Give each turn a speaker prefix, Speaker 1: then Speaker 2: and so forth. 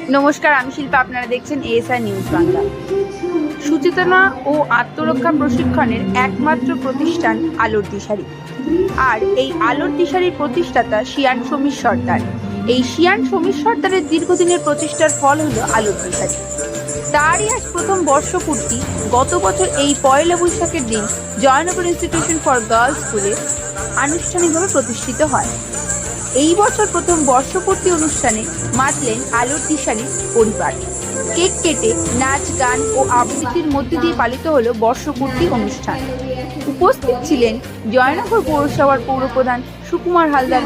Speaker 1: নমস্কার, আমি শিল্পা। আপনারা দেখছেন এএসআর নিউজ বাংলা। সচেতনা ও আত্মরক্ষা প্রশিক্ষণের একমাত্র প্রতিষ্ঠান আলোর দিশারি। আর এই আলোর দিশারির প্রতিষ্ঠাতা শিয়ান সমীর সর্দার। এই শিয়ান সমীর সর্দারের দীর্ঘদিনের প্রচেষ্টার ফল হলো আলোর দিশারি। তারই আজ প্রথম বর্ষপূর্তি। গত বছর এই পয়লা বৈশাখের দিন জয়নগর ইনস্টিটিউশন ফর গার্লস স্কুলে আনুষ্ঠানিকভাবে প্রতিষ্ঠিত হয়। এই বছর প্রথম বর্ষপূর্তি অনুষ্ঠানে মাতলেন আলোর দিশারির পরিবার। কেক কেটে নাচ, গান ও আবৃত্তির মধ্যে দিয়ে পালিত হলো বর্ষপূর্তি অনুষ্ঠান। উপস্থিত ছিলেন জয়নগর পৌরসভার পৌরপ্রধান সুকুমার হালদার